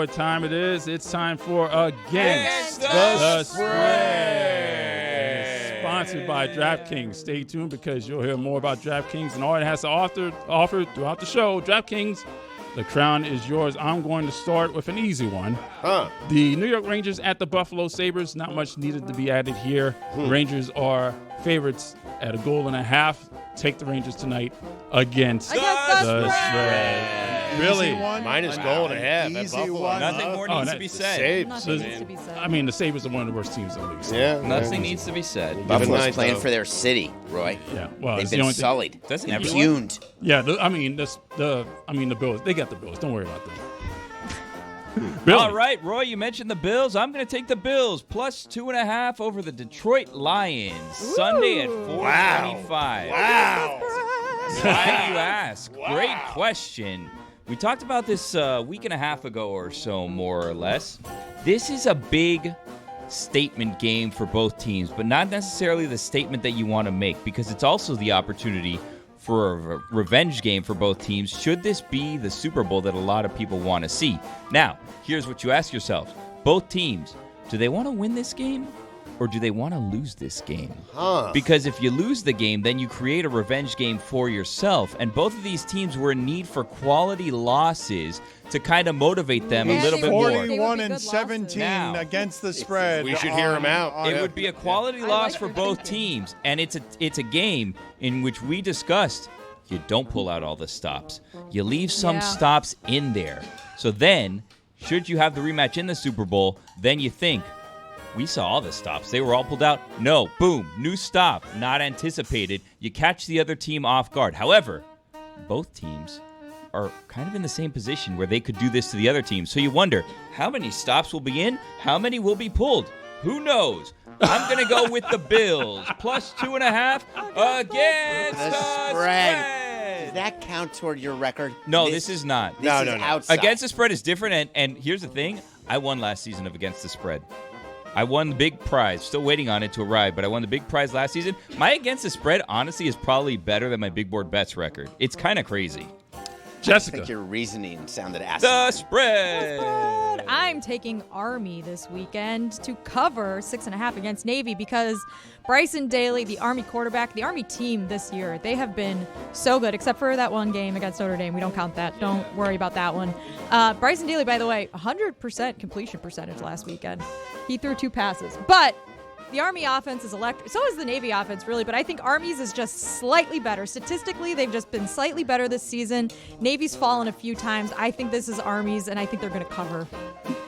what time it is. It's time for Against the Spread. Sponsored by DraftKings. Stay tuned because you'll hear more about DraftKings and all it has to offer throughout the show. DraftKings, the crown is yours. I'm going to start with an easy one. The New York Rangers at the Buffalo Sabres. Not much needed to be added here. Rangers are favorites at 1.5 goals. Take the Rangers tonight against the spread. Really? Minus goal and a half. Easy one. Nothing more needs to be said. Nothing needs to be said. I mean, the Sabres are one of the worst teams in the league. So. Yeah. Nothing needs to be said. Buffalo's playing for their city, Roy. Yeah. Well, they've been sullied. Doesn't everyone? Impugned. Yeah. The Bills. They got the Bills. Don't worry about them. Billy. All right, Roy, you mentioned the Bills. I'm going to take the Bills plus 2.5 over the Detroit Lions. Sunday at 4:25. Wow. Why do you ask? Great question. We talked about this a week and a half ago or so, more or less. This is a big statement game for both teams, but not necessarily the statement that you want to make, because it's also the opportunity for a revenge game for both teams. Should this be the Super Bowl that a lot of people want to see? Now, here's what you ask yourselves. Both teams, do they want to win this game or do they want to lose this game? Because if you lose the game, then you create a revenge game for yourself. And both of these teams were in need for quality losses to kind of motivate them a little bit more. 41-17 against the spread. We should hear them out. It would be a quality loss for both teams, and it's a game in which we discussed you don't pull out all the stops. You leave some stops in there. So then, should you have the rematch in the Super Bowl, then you think, we saw all the stops. They were all pulled out. No, boom, new stop, not anticipated. You catch the other team off guard. However, both teams are kind of in the same position where they could do this to the other team. So you wonder, how many stops will be in? How many will be pulled? Who knows? I'm going to go with the Bills. Plus 2.5 against the spread. Does that count toward your record? No, this is not. This is outside. Against the spread is different, and here's the thing. I won last season of Against the Spread. I won the big prize. Still waiting on it to arrive, but I won the big prize last season. My Against the Spread, honestly, is probably better than my Big Board Bets record. It's kind of crazy. Jessica. I think your reasoning sounded asinine. The spread. I'm taking Army this weekend to cover 6.5 against Navy because Bryson Daly, the Army quarterback, the Army team this year, they have been so good, except for that one game against Notre Dame. We don't count that. Don't worry about that one. Bryson Daly, by the way, 100% completion percentage last weekend. He threw 2 passes. But the Army offense is electric. So is the Navy offense, really. But I think Army's is just slightly better. Statistically, they've just been slightly better this season. Navy's fallen a few times. I think this is Army's, and I think they're going to cover.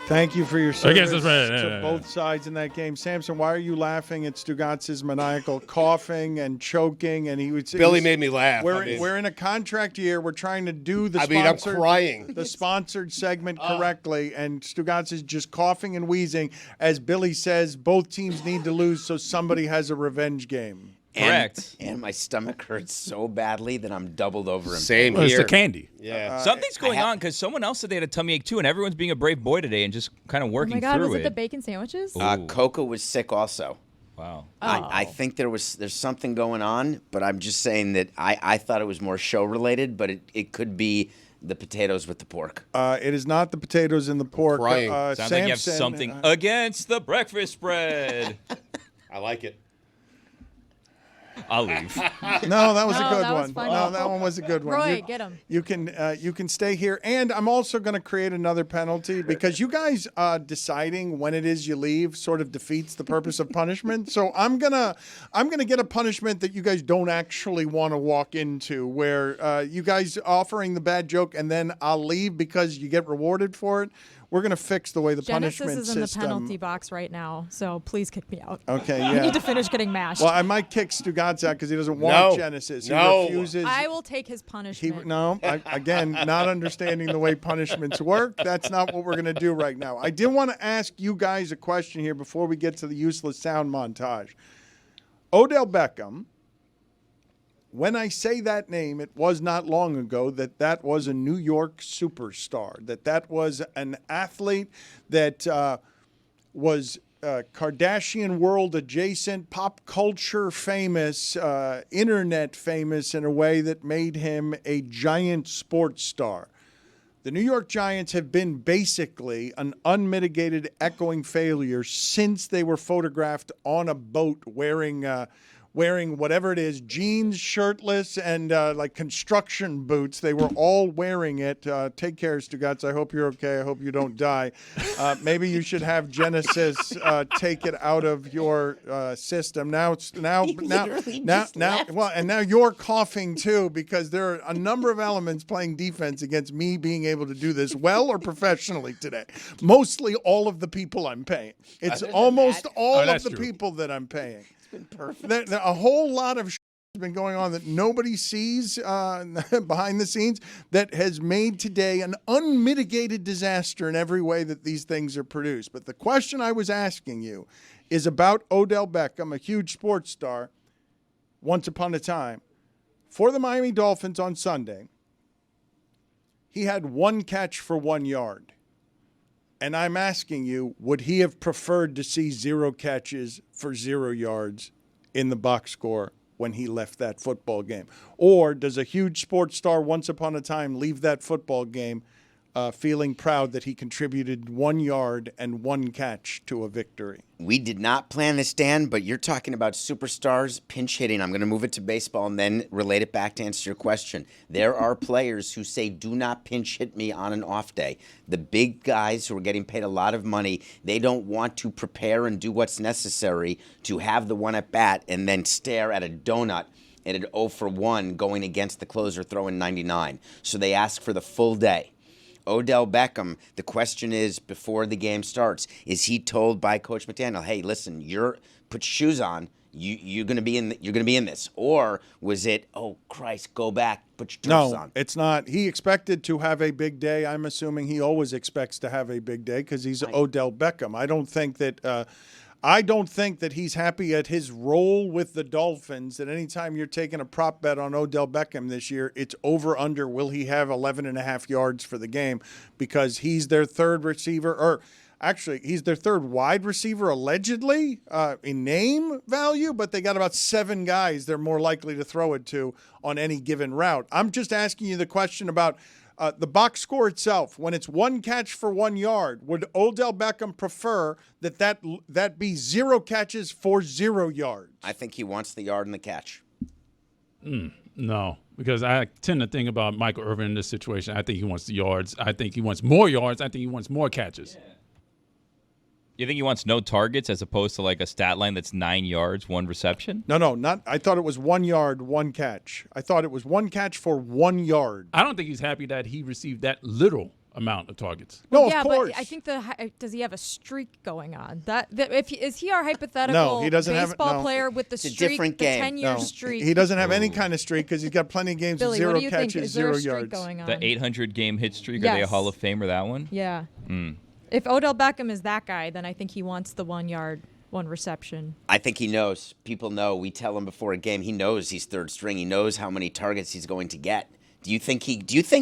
Thank you for your service to both sides in that game. Samson, why are you laughing at Stugotz's maniacal coughing and choking? And Billy made me laugh. We're in a contract year. We're trying to do the I'm crying. The sponsored segment correctly, and Stugotz is just coughing and wheezing. As Billy says, both teams need to lose so somebody has a revenge game. Correct. And my stomach hurts so badly that I'm doubled over. Same here. It's the candy. Yeah. Something's going on because someone else said they had a tummy ache too, and everyone's being a brave boy today and just kind of working through it. Oh my God, was it the bacon sandwiches? Coco was sick also. Wow. I think there's something going on, but I'm just saying that I thought it was more show related, but it could be the potatoes with the pork. It is not the potatoes and the pork. Crying. Sounds like you have something against the breakfast spread. I like it. I'll leave. No, that was a good that was one. funny. No, that one was a good one. Roy, get him. You can stay here, and I'm also going to create another penalty because you guys deciding when it is you leave sort of defeats the purpose of punishment. So I'm gonna get a punishment that you guys don't actually want to walk into, where you guys offering the bad joke and then I'll leave because you get rewarded for it. We're going to fix the way the punishment Genesis is system. in the penalty box right now, so please kick me out. Okay, I yeah. need to finish getting mashed. Well, I might kick Stugotz out because he doesn't want No. Genesis. He No. refuses. I will take his punishment. Again, not understanding the way punishments work. That's not what we're going to do right now. I did want to ask you guys a question here before we get to the useless sound montage. Odell Beckham, when I say that name, it was not long ago that was a New York superstar, that was an athlete that was Kardashian world adjacent, pop culture famous, internet famous in a way that made him a giant sports star. The New York Giants have been basically an unmitigated echoing failure since they were photographed on a boat wearing whatever it is, jeans, shirtless, and like construction boots. They were all wearing it. Take care, Stugotz. I hope you're okay. I hope you don't die. Maybe you should have Genesis take it out of your system. Now, and now you're coughing too, because there are a number of elements playing defense against me being able to do this well or professionally today. Mostly all of the people I'm paying. It's almost all of the people that I'm paying. Perfect. A whole lot of has been going on that nobody sees behind the scenes that has made today an unmitigated disaster in every way that these things are produced. But the question I was asking you is about Odell Beckham, a huge sports star, once upon a time. For the Miami Dolphins on Sunday, he had 1 catch for 1 yard. And I'm asking you, would he have preferred to see 0 catches for 0 yards in the box score when he left that football game? Or does a huge sports star once upon a time leave that football game feeling proud that he contributed 1 yard and 1 catch to a victory? We did not plan this, Dan, but you're talking about superstars pinch hitting. I'm going to move it to baseball and then relate it back to answer your question. There are players who say, do not pinch hit me on an off day. The big guys who are getting paid a lot of money, they don't want to prepare and do what's necessary to have the one at bat and then stare at a donut at an 0 for 1 going against the closer throwing 99. So they ask for the full day. Odell Beckham, the question is, before the game starts, is he told by Coach McDaniel, hey, listen, put your shoes on, you're going to be in this? Or was it, oh Christ, go back, put your toes on? No, it's not. He expected to have a big day. I'm assuming he always expects to have a big day because he's Odell Beckham. I don't think that he's happy at his role with the Dolphins, that anytime you're taking a prop bet on Odell Beckham this year, it's over under will he have 11.5 yards for the game, because he's their third receiver, or actually he's their third wide receiver allegedly in name value, but they got about 7 guys they're more likely to throw it to on any given route. I'm just asking you the question about the box score itself. When it's 1 catch for 1 yard, would Odell Beckham prefer that be 0 catches for 0 yards? I think he wants the yard and the catch. No, because I tend to think about Michael Irvin in this situation. I think he wants the yards. I think he wants more yards. I think he wants more catches. Yeah. You think he wants no targets as opposed to like a stat line that's 9 yards, 1 reception? No, not. I thought it was 1 yard, 1 catch. I thought it was 1 catch for 1 yard. I don't think he's happy that he received that little amount of targets. No, yeah, of course. But I think does he have a streak going on? Is he our hypothetical no, he doesn't baseball have player with the it's streak, a different the game. 10-year streak? He doesn't have any kind of streak because he's got plenty of games Billy, with 0 what do you catches, think? Is 0 there a streak yards. going on? The 800-game hit streak? Are they a Yes. Hall of Famer, that one? Yeah. If Odell Beckham is that guy, then I think he wants the 1 yard, 1 reception. I think he knows. People know. We tell him before a game. He knows he's third string. He knows how many targets he's going to get. Do you think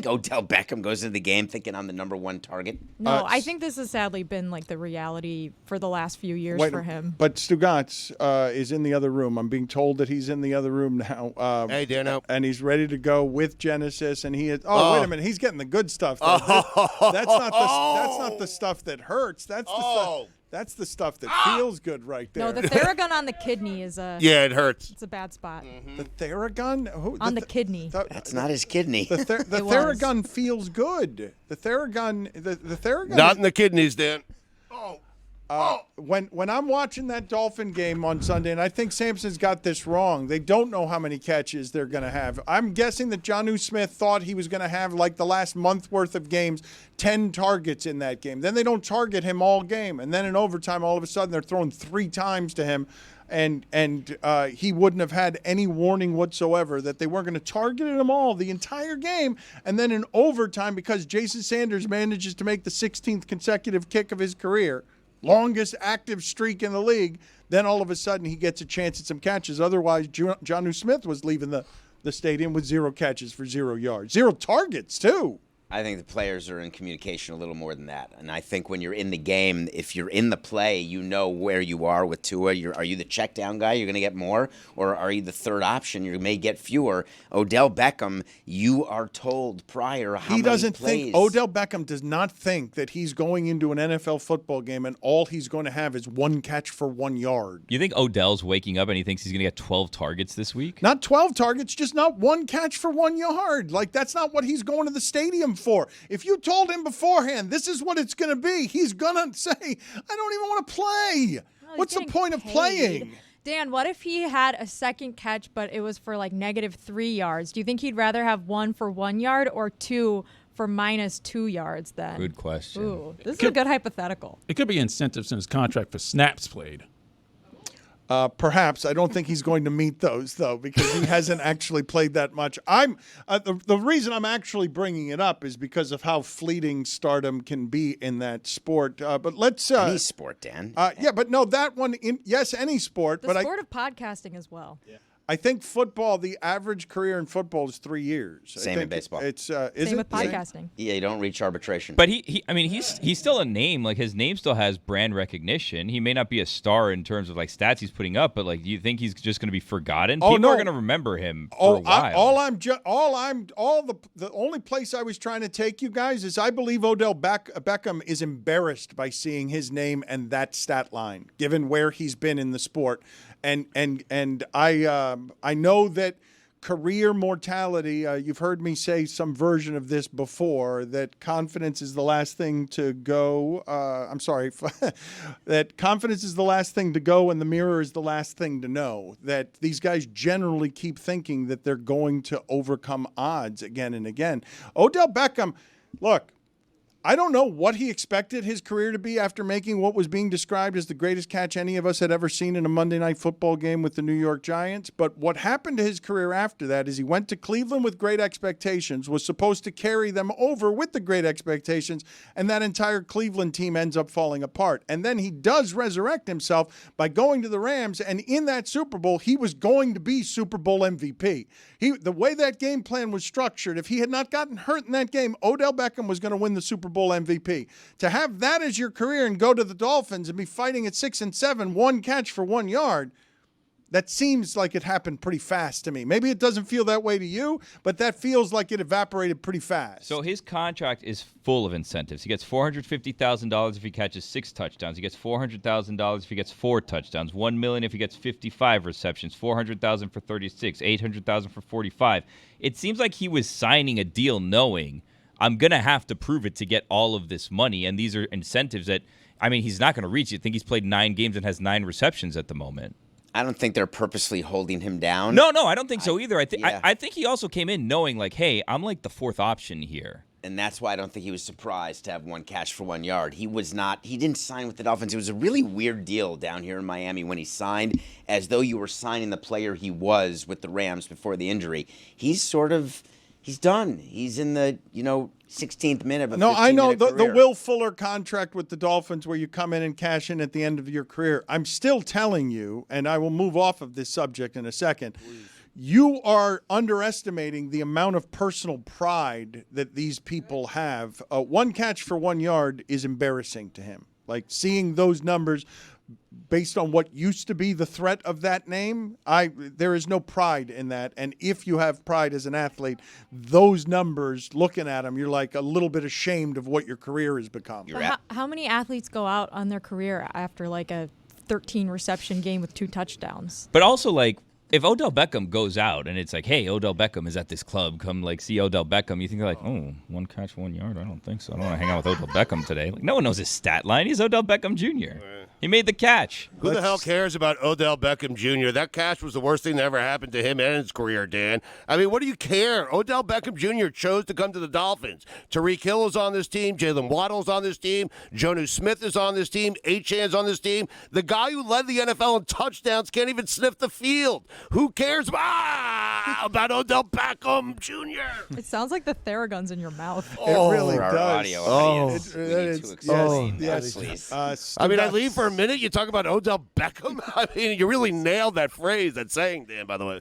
Odell Beckham goes into the game thinking I'm the number 1 target? No, I think this has sadly been like the reality for the last few years for him. But Stugotz is in the other room. I'm being told that he's in the other room now. Hey, Dano. And he's ready to go with Genesis. And he is. Oh, wait a minute. He's getting the good stuff. That's not the stuff that hurts. That's the stuff. That's the stuff that feels good right there. No, the Theragun on the kidney is a it hurts. It's a bad spot. The Theragun? On the kidney. That's not his kidney. The Theragun feels good. The Theragun. Not in the kidneys, Dan. When I'm watching that Dolphin game on Sunday, and I think Samson's got this wrong, they don't know how many catches they're going to have. I'm guessing that Jonnu Smith thought he was going to have, like the last month worth of games, 10 targets in that game. Then they don't target him all game. And then in overtime, all of a sudden, they're throwing 3 times to him. And he wouldn't have had any warning whatsoever that they weren't going to target him all the entire game. And then in overtime, because Jason Sanders manages to make the 16th consecutive kick of his career, longest active streak in the league, then all of a sudden he gets a chance at some catches. Otherwise, Jonnu Smith was leaving the stadium with 0 catches for 0 yards. 0 targets, too. I think the players are in communication a little more than that. And I think when you're in the game, if you're in the play, you know where you are with Tua. Are you the check down guy? You're going to get more? Or are you the third option? You may get fewer. Odell Beckham, you are told prior how he many doesn't plays. think, Odell Beckham does not think that he's going into an NFL football game and all he's going to have is one catch for 1 yard. You think Odell's waking up and he thinks he's going to get 12 targets this week? Not 12 targets, just not one catch for 1 yard. Like, that's not what he's going to the stadium for. If you told him beforehand, this is what it's going to be, he's going to say, I don't even want to play. Well, What's the point of playing? Dan, what if he had a second catch, but it was for like -3 yards? Do you think he'd rather have 1 for 1 yard or 2 for -2 yards then? Good question. Ooh, this is a good hypothetical. It could be incentives in his contract for snaps played. Perhaps. I don't think he's going to meet those, though, because he hasn't actually played that much. The reason I'm actually bringing it up is because of how fleeting stardom can be in that sport. But let's any sport, Dan. Yeah, but no, that one. Yes, any sport. The sport of podcasting as well. Yeah. I think football. The average career in football is 3 years. Same in baseball. It's same with podcasting. Yeah, you don't reach arbitration. But he's still a name. Like, his name still has brand recognition. He may not be a star in terms of like stats he's putting up, but like, do you think he's just going to be forgotten? People are going to remember him for a while. The only place I was trying to take you guys is I believe Odell Beckham is embarrassed by seeing his name and that stat line, given where he's been in the sport. And I know that career mortality, you've heard me say some version of this before, that confidence is the last thing to go. That confidence is the last thing to go and the mirror is the last thing to know. That these guys generally keep thinking that they're going to overcome odds again and again. Odell Beckham, look, I don't know what he expected his career to be after making what was being described as the greatest catch any of us had ever seen in a Monday Night Football game with the New York Giants. But what happened to his career after that is he went to Cleveland with great expectations, was supposed to carry them over with the great expectations, and that entire Cleveland team ends up falling apart. And then he does resurrect himself by going to the Rams, and in that Super Bowl, he was going to be Super Bowl MVP. The way that game plan was structured, if he had not gotten hurt in that game, Odell Beckham was going to win the Super Bowl MVP. To have that as your career and go to the Dolphins and be fighting at 6-7, one catch for 1 yard, that seems like it happened pretty fast to me. Maybe it doesn't feel that way to you, but that feels like it evaporated pretty fast. So his contract is full of incentives. He gets $450,000 if he catches 6 touchdowns. He gets $400,000 if he gets 4 touchdowns. $1 million if he gets 55 receptions. $400,000 for 36. $800,000 for 45. It seems like he was signing a deal knowing I'm going to have to prove it to get all of this money, and these are incentives that, he's not going to reach. You think he's played 9 games and has 9 receptions at the moment. I don't think they're purposely holding him down. No, I don't think so either. I think he also came in knowing, like, hey, I'm like the 4th option here. And that's why I don't think he was surprised to have 1 catch for 1 yard. He didn't sign with the Dolphins. It was a really weird deal down here in Miami when he signed, as though you were signing the player he was with the Rams before the injury. He's done. He's in the, 16th minute of a 15-minute No, I know the career. Will Fuller contract with the Dolphins where you come in and cash in at the end of your career. I'm still telling you, and I will move off of this subject in a second, you are underestimating the amount of personal pride that these people have. 1 catch for 1 yard is embarrassing to him. Like, seeing those numbers based on what used to be the threat of that name, there is no pride in that. And if you have pride as an athlete, those numbers, looking at them, you're like a little bit ashamed of what your career has become. How many athletes go out on their career after like a 13 reception game with 2 touchdowns? But also, like, if Odell Beckham goes out and it's like, hey, Odell Beckham is at this club, come like see Odell Beckham, you think like, oh, 1 catch, 1 yard? I don't think so. I don't want to hang out with Odell Beckham today. Like, no one knows his stat line. He's Odell Beckham Jr. He made the catch. Who the hell cares about Odell Beckham Jr.? That catch was the worst thing that ever happened to him and his career, Dan. What do you care? Odell Beckham Jr. chose to come to the Dolphins. Tyreek Hill is on this team. Jalen Waddle's on this team. Jonnu Smith is on this team. Achan's on this team. The guy who led the NFL in touchdowns can't even sniff the field. Who cares about Odell Beckham Jr.? It sounds like the Theragun's in your mouth. It really For our does. audio audience, we need to explain that, please. I leave for a minute. You talk about Odell Beckham. You really nailed that phrase, that saying, Dan, by the way.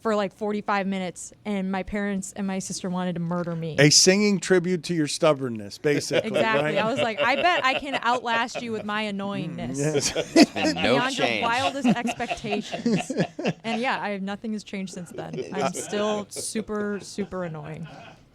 for like 45 minutes, and my parents and my sister wanted to murder me. A singing tribute to your stubbornness, basically. Exactly. Right? I was like, I bet I can outlast you with my annoyingness. Yes. No Beyond change. your wildest expectations. And yeah, nothing has changed since then. I'm still super, super annoying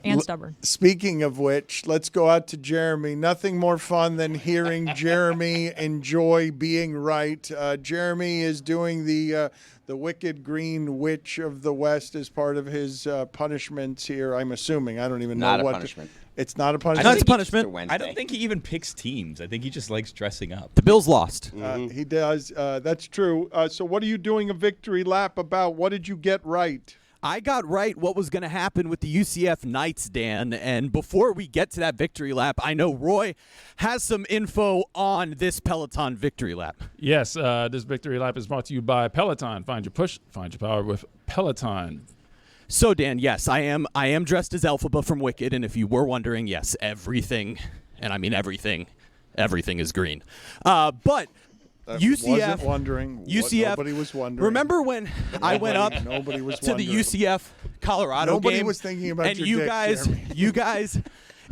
and stubborn. Speaking of which, let's go out to Jeremy. Nothing more fun than hearing Jeremy enjoy being right. Jeremy is doing the Wicked Green Witch of the West as part of his punishments here, I'm assuming. I don't even know Not a what. punishment. It's not a punishment? Not a punishment. I don't think he even picks teams. I think he just likes dressing up. The Bills lost. He does. That's true. So what are you doing a victory lap about? What did you get right? I got right what was going to happen with the UCF Knights, Dan. And before we get to that victory lap, I know Roy has some info on this Peloton victory lap. Yes, this victory lap is brought to you by Peloton. Find your push, find your power with Peloton. So, Dan, yes, I am dressed as Elphaba from Wicked. And if you were wondering, yes, everything, and I mean everything is green. But UCF wasn't wondering. UCF. Nobody was wondering. Remember when I went up Nobody was to the UCF Colorado Nobody game? was thinking about and your you dick, guys, Jeremy. you guys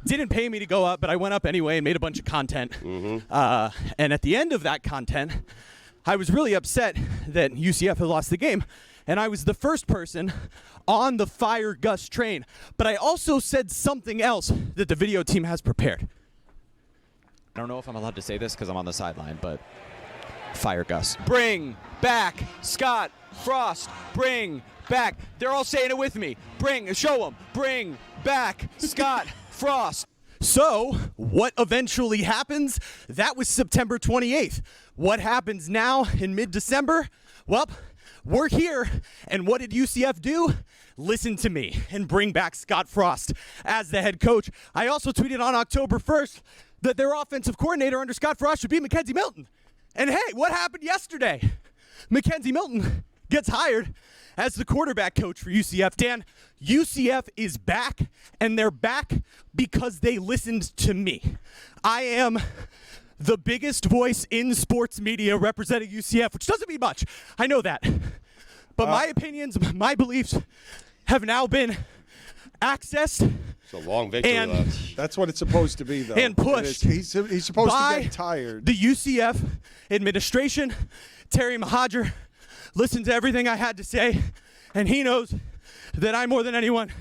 didn't pay me to go up, but I went up anyway and made a bunch of content. And at the end of that content, I was really upset that UCF had lost the game, and I was the first person on the Fire Gus train. But I also said something else that the video team has prepared. I don't know if I'm allowed to say this because I'm on the sideline, but Fire Gus. Bring back Scott Frost. Bring back. They're all saying it with me. Show them. Bring back Scott Frost. So, what eventually happens? That was September 28th. What happens now in mid-December? Well, we're here, and what did UCF do? Listen to me and bring back Scott Frost as the head coach. I also tweeted on October 1st that their offensive coordinator under Scott Frost should be Mackenzie Milton. And hey, what happened yesterday? Mackenzie Milton gets hired as the quarterback coach for UCF. Dan, UCF is back, and they're back because they listened to me. I am the biggest voice in sports media representing UCF, which doesn't mean much. I know that. But my opinions, my beliefs have now been accessed. It's a long victory lap. That's what it's supposed to be, though. And pushed. He's supposed by to get tired. The UCF administration, Terry Mahajer, listened to everything I had to say, and he knows that I, more than anyone,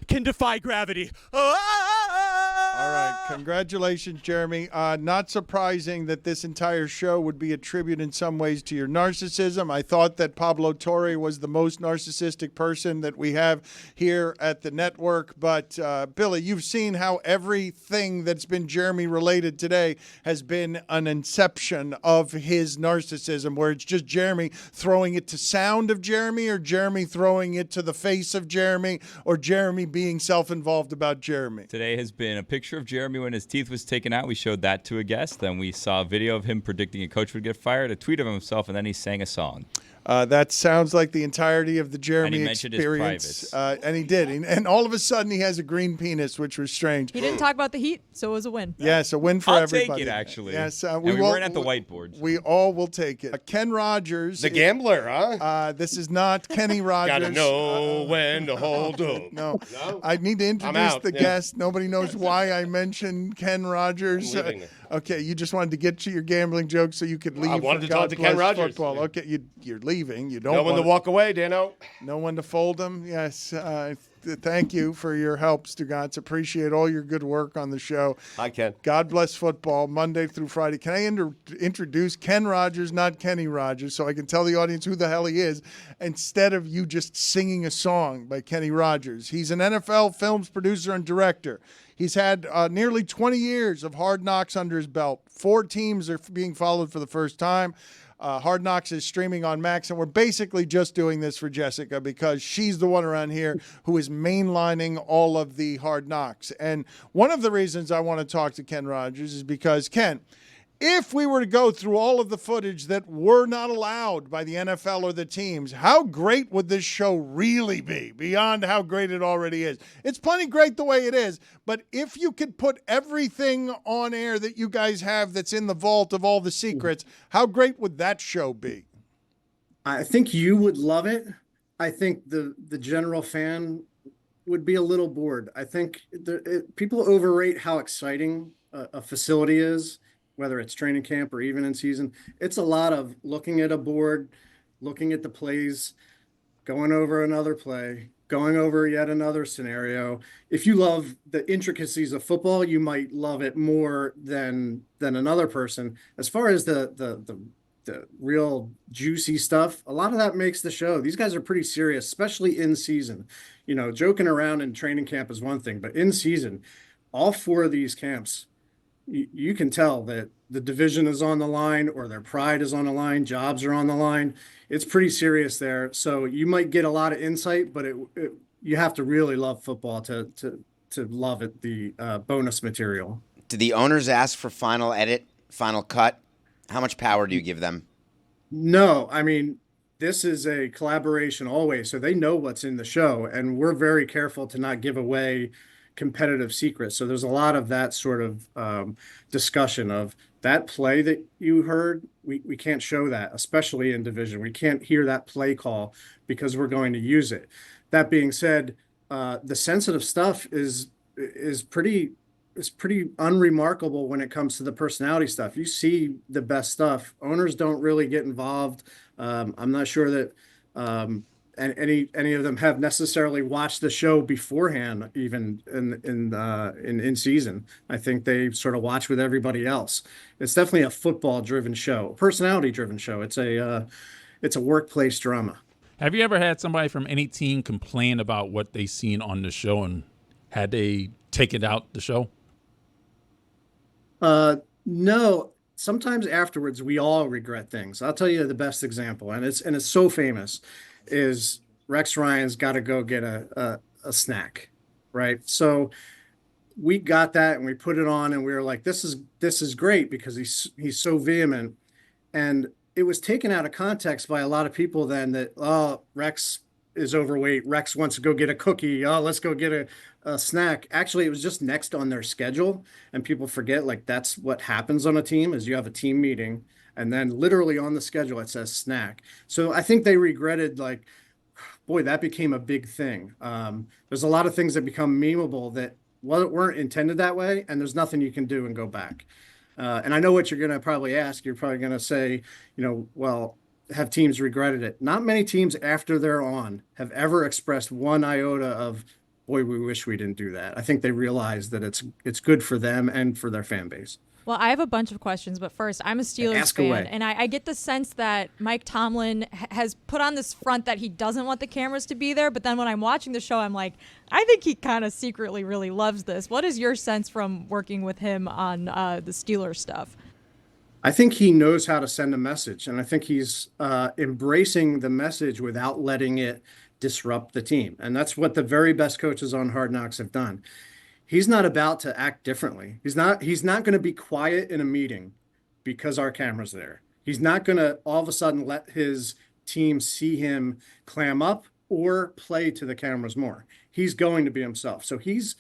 can defy gravity. All right. Congratulations, Jeremy. Not surprising that this entire show would be a tribute in some ways to your narcissism. I thought that Pablo Torre was the most narcissistic person that we have here at the network. But, Billy, you've seen how everything that's been Jeremy related today has been an inception of his narcissism, where it's just Jeremy throwing it to sound of Jeremy, or Jeremy throwing it to the face of Jeremy, or Jeremy being self-involved about Jeremy. Today has been a picture of Jeremy when his teeth was taken out. We showed that to a guest. Then we saw a video of him predicting a coach would get fired, a tweet of himself, and then he sang a song. That sounds like the entirety of the Jeremy And he mentioned his experience. And he did. And all of a sudden, he has a green penis, which was strange. He didn't talk about the Heat, so it was a win. Yes, a win for I'll everybody. take it, actually. Yes, And we weren't at the whiteboards. We all will take it. Ken Rodgers. The gambler, huh? This is not Kenny Rodgers. Gotta know when to hold up. No. I need to introduce the guest. Nobody knows why I mentioned Ken Rodgers. Okay, you just wanted to get to your gambling joke so you could leave. I wanted for to talk God to Ken Bless Rodgers. Football. Okay, you're leaving. You don't No one want to walk away, Dano. No one to fold him. Yes. Thank you for your help, Stugotz. Appreciate all your good work on the show. Hi, Ken. God bless football, Monday through Friday. Can I introduce Ken Rodgers, not Kenny Rodgers, so I can tell the audience who the hell he is, instead of you just singing a song by Kenny Rodgers. He's an NFL films producer and director. He's had nearly 20 years of Hard Knocks under his belt. 4 teams are being followed for the first time. Hard Knocks is streaming on Max, and we're basically just doing this for Jessica because she's the one around here who is mainlining all of the Hard Knocks. And one of the reasons I want to talk to Ken Rodgers is because, Ken, if we were to go through all of the footage that were not allowed by the NFL or the teams, how great would this show really be beyond how great it already is? It's plenty great the way it is, but if you could put everything on air that you guys have that's in the vault of all the secrets, how great would that show be? I think you would love it. I think the general fan would be a little bored. I think people overrate how exciting a facility is, whether it's training camp or even in season. It's a lot of looking at a board, looking at the plays, going over another play, going over yet another scenario. If you love the intricacies of football, you might love it more than another person. As far as the real juicy stuff, a lot of that makes the show. These guys are pretty serious, especially in season. Joking around in training camp is one thing, but in season, all 4 of these camps, you can tell that the division is on the line or their pride is on the line, jobs are on the line. It's pretty serious there. So you might get a lot of insight, but you have to really love football to love it, the bonus material. Do the owners ask for final edit, final cut? How much power do you give them? No, I mean, this is a collaboration always, so they know what's in the show, and we're very careful to not give away competitive secrets. So there's a lot of that sort of discussion of that play that you heard. We can't show that, especially in division. We can't hear that play call because we're going to use it. That being said, the sensitive stuff is pretty unremarkable when it comes to the personality stuff. You see the best stuff. Owners don't really get involved. I'm not sure that any of them have necessarily watched the show beforehand, even in season. I think they sort of watch with everybody else. It's definitely a football-driven show, personality-driven show. It's a workplace drama. Have you ever had somebody from any team complain about what they seen on the show, and had they taken out the show? No. Sometimes afterwards, we all regret things. I'll tell you the best example, and it's so famous, is Rex Ryan's got to go get a snack, right? So we got that and we put it on, and we were like, this is great because he's so vehement, and it was taken out of context by a lot of people then that, oh, Rex is overweight. Rex wants to go get a cookie. Oh, let's go get a snack. Actually, it was just next on their schedule, and people forget, like, that's what happens on a team is you have a team meeting, and then literally on the schedule it says snack. So I think they regretted, like, boy, that became a big thing. There's a lot of things that become memeable that weren't intended that way, and there's nothing you can do and go back. And I know what you're going to probably ask. You're probably going to say, well, have teams regretted it? Not many teams after they're on have ever expressed one iota of, boy, we wish we didn't do that. I think they realize that it's good for them and for their fan base. Well, I have a bunch of questions, but first, I'm a Steelers fan, away. and I get the sense that Mike Tomlin has put on this front that he doesn't want the cameras to be there, but then when I'm watching the show, I'm like, I think he kind of secretly really loves this. What is your sense from working with him on the Steelers stuff? I think he knows how to send a message, and I think he's embracing the message without letting it disrupt the team. And that's what the very best coaches on Hard Knocks have done. He's not about to act differently. He's not going to be quiet in a meeting because our camera's there. He's not going to all of a sudden let his team see him clam up or play to the cameras more. He's going to be himself. So he's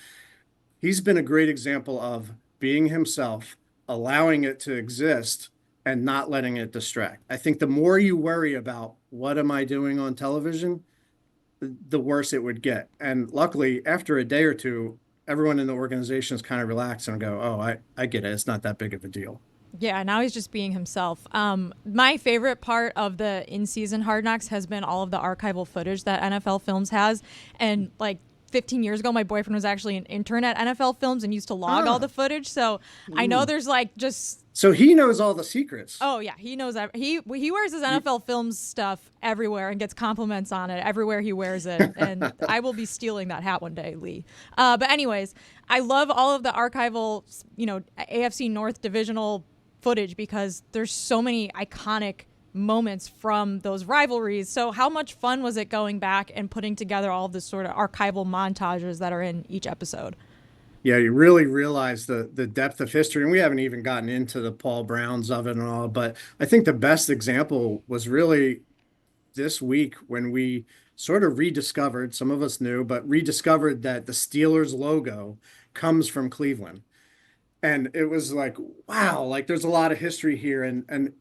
been a great example of being himself, allowing it to exist and not letting it distract. I think the more you worry about what am I doing on television, the worse it would get. And luckily, after a day or two, everyone in the organization is kind of relaxed and go, oh, I get it. It's not that big of a deal. Yeah, now he's just being himself. My favorite part of the in-season Hard Knocks has been all of the archival footage that NFL Films has. And, 15 years ago, my boyfriend was actually an intern at NFL Films and used to log all the footage. So I know there's, So he knows all the secrets. Oh, yeah. He knows he wears his NFL Films stuff everywhere and gets compliments on it everywhere he wears it. And I will be stealing that hat one day, Lee. But anyways, I love all of the archival, AFC North divisional footage because there's so many iconic moments from those rivalries. So how much fun was it going back and putting together all of the sort of archival montages that are in each episode? Yeah, you really realize the depth of history. And we haven't even gotten into the Paul Browns of it and all. But I think the best example was really this week when we sort of rediscovered, some of us knew, but rediscovered that the Steelers logo comes from Cleveland. And it was like, wow, there's a lot of history here. And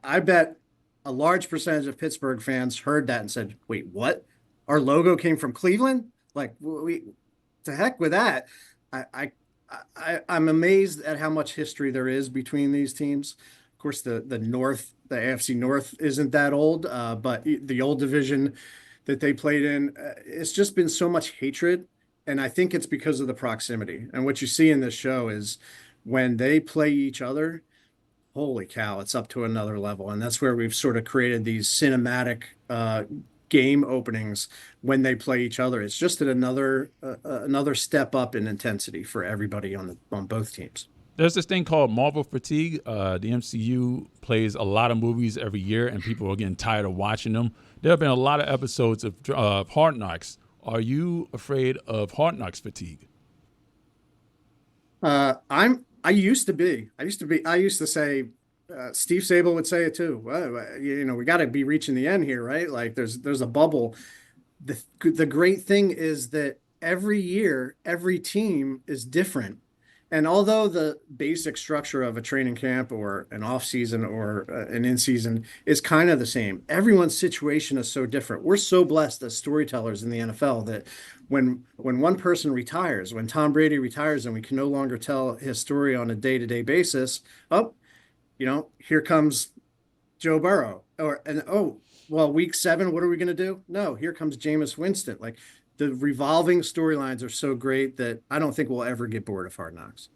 I bet a large percentage of Pittsburgh fans heard that and said, wait, what? our logo came from Cleveland. Like, to heck with that. I'm amazed at how much history there is between these teams. Of course, the North, the AFC North isn't that old, but the old division that they played in, it's just been so much hatred. And I think it's because of the proximity. And what you see in this show is when they play each other, holy cow, it's up to another level. And that's where we've sort of created these cinematic game openings when they play each other. It's just at another step up in intensity for everybody on both teams. There's this thing called Marvel fatigue. The MCU plays a lot of movies every year, and people are getting tired of watching them. There have been a lot of episodes of Hard Knocks. Are you afraid of Hard Knocks fatigue? I used to be. I used to say, Steve Sable would say it too. Well, we got to be reaching the end here, right? Like there's a bubble. The great thing is that every year, every team is different. And although the basic structure of a training camp or an off season or an in season is kind of the same, everyone's situation is so different. We're so blessed as storytellers in the NFL that when one person retires, when Tom Brady retires and we can no longer tell his story on a day-to-day basis, here comes Joe Burrow. Week 7, what are we going to do? No, here comes Jameis Winston. Like, the revolving storylines are so great that I don't think we'll ever get bored of Hard Knocks.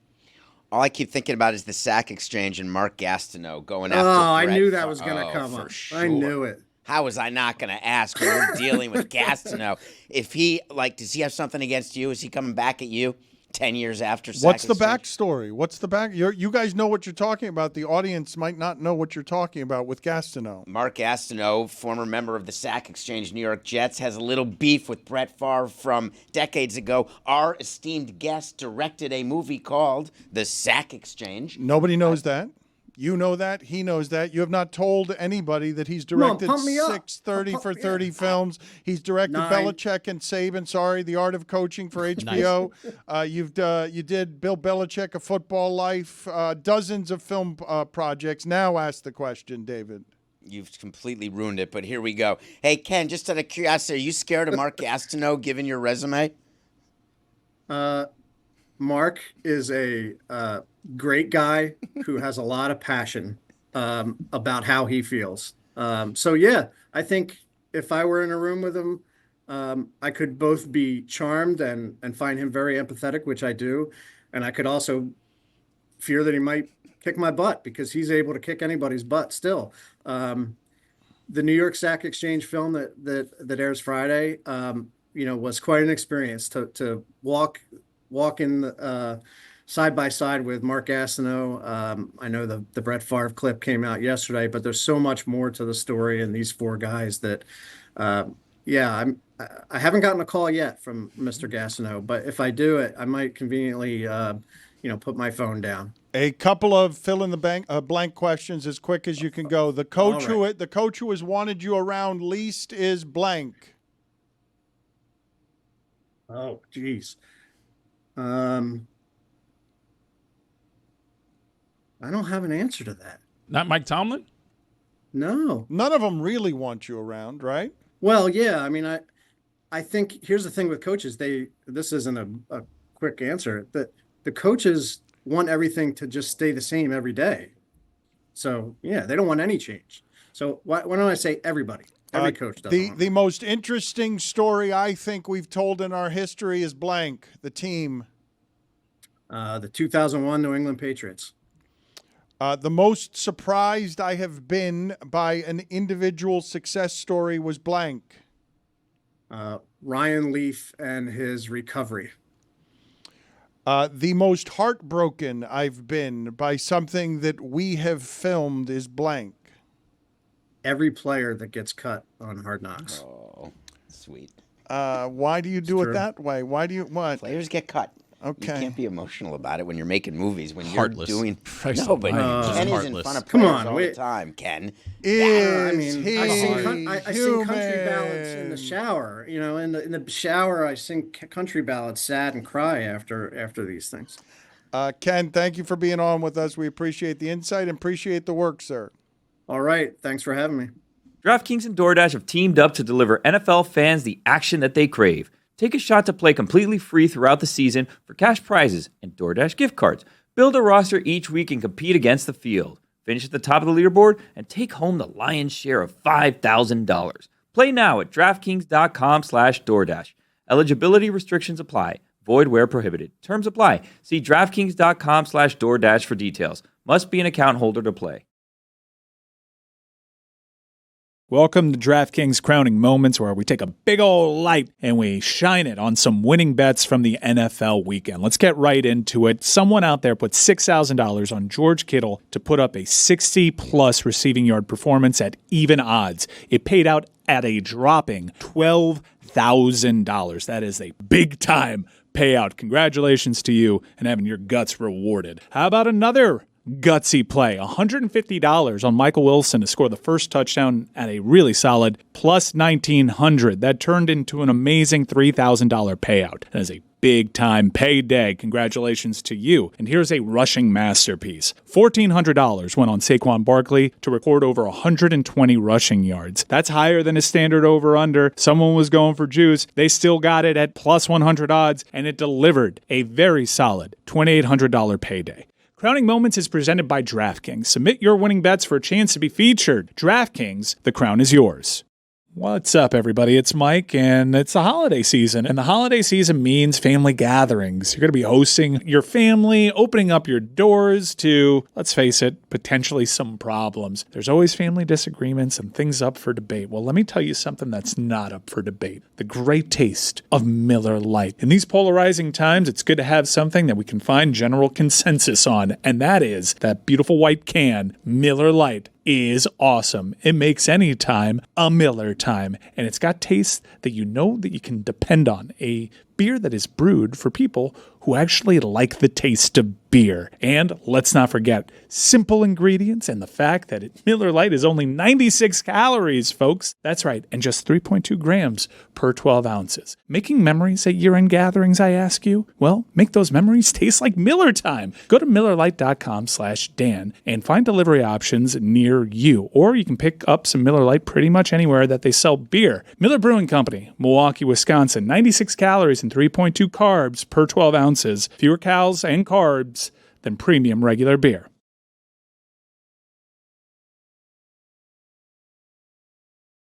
All I keep thinking about is the sack exchange and Mark Gastineau going after I Brett knew that was going to come up. Sure. I knew it. How was I not going to ask when we're dealing with Gastineau? If he, does he have something against you? Is he coming back at you 10 years after sack What's the exchange? backstory? What's the back? You guys know what you're talking about. The audience might not know what you're talking about with Gastineau. Mark Gastineau, former member of the sack exchange New York Jets, has a little beef with Brett Favre from decades ago. Our esteemed guest directed a movie called The Sack Exchange. Nobody knows that. You know that. He knows that. You have not told anybody that he's directed 6 30 for 30 films. He's directed 9. Belichick and Saban. The Art of Coaching for HBO. You did Bill Belichick, A Football Life, dozens of film projects. Now ask the question, David. You've completely ruined it, but here we go. Hey, Ken, just out of curiosity, are you scared of Mark Gastineau given your resume? Mark is a great guy who has a lot of passion about how he feels. I think if I were in a room with him, I could both be charmed and find him very empathetic, which I do. And I could also fear that he might kick my butt because he's able to kick anybody's butt still. The New York Sack Exchange film that airs Friday, was quite an experience to walk in side by side with Mark Gastineau. I know the Brett Favre clip came out yesterday, but there's so much more to the story and these 4 guys that, I haven't gotten a call yet from Mr. Gastineau, but if I do it, I might conveniently, put my phone down. A couple of fill in the blank questions as quick as you can go. The coach who has wanted you around least is blank. Oh, geez. I don't have an answer to that. Not Mike Tomlin? No. None of them really want you around, right? Well, yeah. I mean, I think here's the thing with coaches. This isn't a quick answer. That the coaches want everything to just stay the same every day. So, yeah, they don't want any change. So why don't I say everybody? Every coach does. The most interesting story I think we've told in our history is blank, the team. The 2001 New England Patriots. The most surprised I have been by an individual success story was blank. Ryan Leaf and his recovery. The most heartbroken I've been by something that we have filmed is blank. Every player that gets cut on Hard Knocks. Oh, sweet. Why do you do it that way? Why do you what? Players get cut. Okay. You can't be emotional about it when you're making movies. When Heartless. you're doing Christ no, but Ken is in heartless. front of Come players on, all the time. Ken. I sing country ballads in the shower. In the shower, I sing country ballads, sad and cry after these things. Ken, thank you for being on with us. We appreciate the insight and appreciate the work, sir. All right. Thanks for having me. DraftKings and DoorDash have teamed up to deliver NFL fans the action that they crave. Take a shot to play completely free throughout the season for cash prizes and DoorDash gift cards. Build a roster each week and compete against the field. Finish at the top of the leaderboard and take home the lion's share of $5,000. Play now at DraftKings.com/DoorDash. Eligibility restrictions apply. Void where prohibited. Terms apply. See DraftKings.com/DoorDash for details. Must be an account holder to play. Welcome to DraftKings Crowning Moments, where we take a big old light and we shine it on some winning bets from the NFL weekend. Let's get right into it. Someone out there put $6,000 on George Kittle to put up a 60-plus receiving yard performance at even odds. It paid out at a dropping $12,000. That is a big-time payout. Congratulations to you and having your guts rewarded. How about another gutsy play? $150 on Michael Wilson to score the first touchdown at a really solid plus 1,900. That turned into an amazing $3,000 payout. That is a big-time payday. Congratulations to you. And here's a rushing masterpiece. $1,400 went on Saquon Barkley to record over 120 rushing yards. That's higher than his standard over-under. Someone was going for juice. They still got it at plus 100 odds, and it delivered a very solid $2,800 payday. Crowning Moments is presented by DraftKings. Submit your winning bets for a chance to be featured. DraftKings, the crown is yours. What's up, everybody? It's Mike, and it's the holiday season. And the holiday season means family gatherings. You're going to be hosting your family, opening up your doors to, let's face it, potentially some problems. There's always family disagreements and things up for debate. Well, let me tell you something that's not up for debate. The great taste of Miller Lite. In these polarizing times, it's good to have something that we can find general consensus on, and that is that beautiful white can, Miller Lite. Is awesome. It makes any time a Miller time, and it's got tastes that you know that you can depend on. A beer that is brewed for people who actually like the taste of beer. And let's not forget, simple ingredients and the fact that Miller Lite is only 96 calories, folks. That's right, and just 3.2 grams per 12 ounces. Making memories at year-end gatherings, I ask you? Well, make those memories taste like Miller time. Go to MillerLite.com/Dan and find delivery options near you. Or you can pick up some Miller Lite pretty much anywhere that they sell beer. Miller Brewing Company, Milwaukee, Wisconsin. 96 calories and 3.2 carbs per 12 ounces. Fewer calories and carbs than premium regular beer.